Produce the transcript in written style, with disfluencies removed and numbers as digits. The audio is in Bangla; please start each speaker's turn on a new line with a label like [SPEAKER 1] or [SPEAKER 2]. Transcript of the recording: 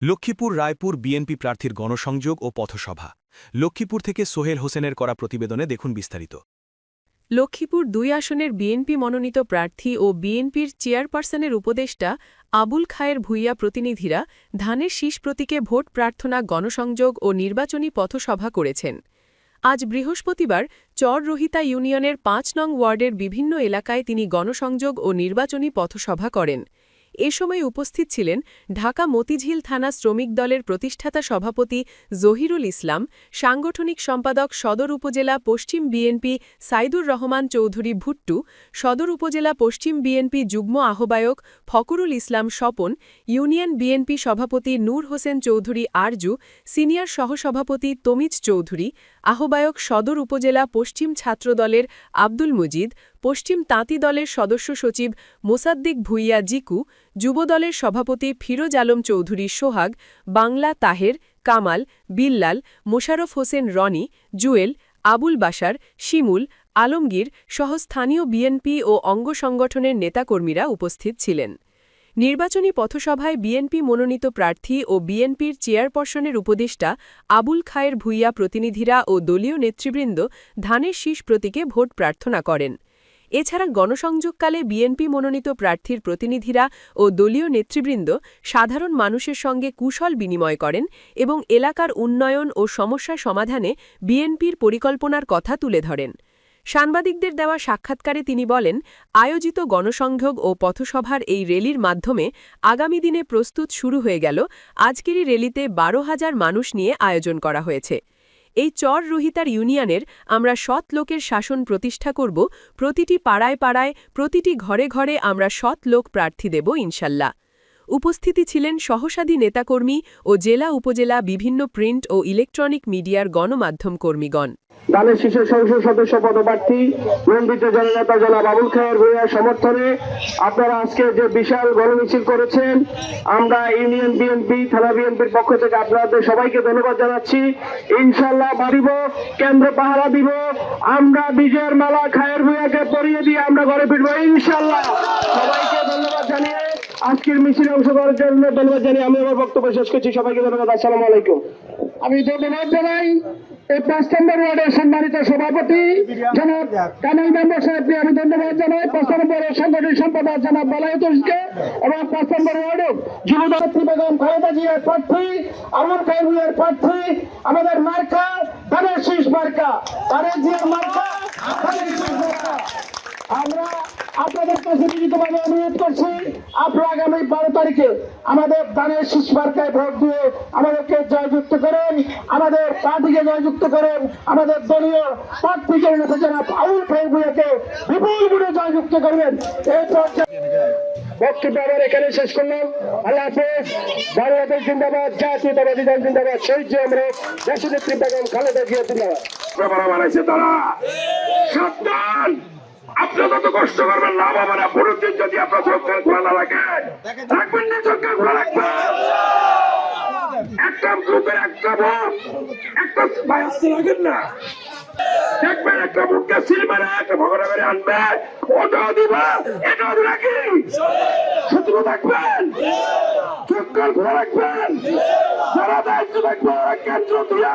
[SPEAKER 1] লক্ষ্মীপুর রায়পুর বিএনপি প্রার্থীর গণসংযোগ ও পথসভা। লক্ষ্মীপুর থেকে সোহেল হোসেনের করা প্রতিবেদনে দেখুন বিস্তারিত।
[SPEAKER 2] লক্ষ্মীপুর ২ আসনের বিএনপি মনোনীত প্রার্থী ও বিএনপির চেয়ারপারসনের উপদেষ্টা আবুল খায়ের ভূঁইয়া প্রতিনিধিরা ধানের শীষ প্রতীকে ভোট প্রার্থনা গণসংযোগ ও নির্বাচনী পথসভা করেছেন। আজ বৃহস্পতিবার চররহিতা ইউনিয়নের ৫ নং ওয়ার্ডের বিভিন্ন এলাকায় তিনি গণসংযোগ ও নির্বাচনী পথসভা করেন। এ সময় উপস্থিত ছিলেন ঢাকা মতিঝিল থানা শ্রমিক দলের প্রতিষ্ঠাতা সভাপতি জহিরুল ইসলাম, সাংগঠনিক সম্পাদক সদর উপজেলা পশ্চিম বিএনপি সাইদুর রহমান চৌধুরী ভুট্টু, সদর উপজেলা পশ্চিম বিএনপি যুগ্ম আহ্বায়ক ফকরুল ইসলাম স্বপন, ইউনিয়ন বিএনপি সভাপতি নূর হোসেন চৌধুরী আরজু, সিনিয়র সহসভাপতি তমিজ চৌধুরী, আহ্বায়ক সদর উপজেলা পশ্চিম ছাত্রদলের আব্দুল মুজিদ, পশ্চিম তাঁতি দলের সদস্য সচিব মোসাদ্দিক ভূঁইয়া জিকু, যুবদলের সভাপতি ফিরোজ আলম চৌধুরী সোহাগ, বাংলা তাহের, কামাল, বিল্লাল, মোশারফ হোসেন রনি, জুয়েল, আবুল বাশার, শিমুল, আলমগীর সহ স্থানীয় বিএনপি ও অঙ্গ সংগঠনের নেতাকর্মীরা উপস্থিত ছিলেন। নির্বাচনী পথসভায় বিএনপি মনোনীত প্রার্থী ও বিএনপির চেয়ারপারসনের উপদেষ্টা আবুল খায়ের ভূঁইয়া প্রতিনিধিরা ও দলীয় নেতৃবৃন্দ ধানের শীষ প্রতীকে ভোট প্রার্থনা করেন। এছাড়া গণসংযোগকালে বিএনপি মনোনীত প্রার্থীর প্রতিনিধিরা ও দলীয় নেতৃবৃন্দ সাধারণ মানুষের সঙ্গে কুশল বিনিময় করেন এবং এলাকার উন্নয়ন ও সমস্যা সমাধানে বিএনপির পরিকল্পনার কথা তুলে ধরেন। সাংবাদিকদের দেওয়া সাক্ষাৎকারে তিনি বলেন, আয়োজিত গণসংযোগ ও পথসভার এই র্যালির মাধ্যমে আগামী দিনে প্রস্তুত শুরু হয়ে গেল। আজকেরই র্যালিতে ১২,০০০ মানুষ নিয়ে আয়োজন করা হয়েছে। এই চররহিতার ইউনিয়নের আমরা সৎ লোকের শাসন প্রতিষ্ঠা করব। প্রতিটি পাড়ায় পাড়ায়, প্রতিটি ঘরে ঘরে আমরা সৎ লোক প্রার্থী দেব ইনশাল্লাহ। উপস্থিতি ছিলেন সহসাদী নেতাকর্মী ও জেলা উপজেলা বিভিন্ন প্রিন্ট ও ইলেকট্রনিক মিডিয়ার গণমাধ্যম কর্মীগণ।
[SPEAKER 3] ধানের শীষের সংসদ সদস্য পদপ্রার্থী মনোনীত জননেতা জনাব আবুল খায়ের ভূঁইয়ার সমর্থনে আপনারা আজকে যে বিশাল গণমিছিল করেছেন, আমরা ইউনিয়ন বিএনপি থানা বিএনপির পক্ষ থেকে আপনাদের সবাইকে ধন্যবাদ জানাচ্ছি। ইনশাল্লাহ বাড়িব, কেন্দ্র পাহারা দিব, আমরা বিজয়ের মালা খায়ের ভূঁইয়াকে পরিয়ে দিয়ে আমরা ঘরে ফিরব ইনশাল্লাহ। সবাইকে ধন্যবাদ জানিয়ে আজকের মিছিলে অংশগ্রহণের জন্য ধন্যবাদ জানিয়ে আমি আমার বক্তব্য শেষ করছি। সবাইকে ধন্যবাদ। আসসালামু আলাইকুম। আমি ধন্যবাদ জানাই এই ৫ নম্বর ওয়ার্ডের সম্মানিত সভাপতি জনাব কামাল মেম্বার সাহেবকে আমি ধন্যবাদ জানাই। ৫ নম্বরের সাংগঠনিক সম্পাদক জনাব বালায়তুলকে এবং ৫ নম্বর ওয়ার্ডের যুবদত্রী বেগম খালেদা জিয়ার প্রার্থী, আবুল খায়ের ভূঁইয়ার প্রার্থী, আমাদের মার্কা ধানের শীষ মার্কা, তারেক জিয়ার মার্কা ধানের শীষ মার্কা। আমরা আপনাদের কাছে লিখিতভাবে অনুরোধ করছি, আপনারা আগামী ১২ তারিখে আমাদের ধানের শীষ মার্কায় ভোট দিয়ে আমাদেরকে জয়যুক্ত করেন, আমাদের পার্টিকে জয়যুক্ত করেন, আমাদের দলীয় প্রার্থীকে জনাব আবুল খায়ের ভূঁইয়াকে বিপুল ভোটে জয়যুক্ত করবেন। এই বক্তব্য আবার এখানে শেষ করলাম। আল্লাহ হাফেজ। বাংলাদেশ জিন্দাবাদ, জাতীয়তাবাদী দল জিন্দাবাদ, শহীদ আমরা দেশনেত্রী বেগম খালেদা জিয়া জিন্দাবাদ। বানাইছে তারা সাবধান, আপনি যত কষ্ট করবেন লাভ হবে না। প্রতিদিন যদি আপনার সরকার খোলা না রাখেন, রাখবেন না, সরকার খোলা রাখবেন। একটা গ্রুপের একটা ভোট, একটা ভাই আসতে রাখেন না, দেখবেন একটা ভোটকে সিল মারে একটা ভগনা করে আনবে, ওটাও দিবা, এটাও রাখি, শত্রু থাকবেন, সরকার খোলা রাখবেন, যারা দায়িত্ব থাকবে কেন্দ্র দিয়ে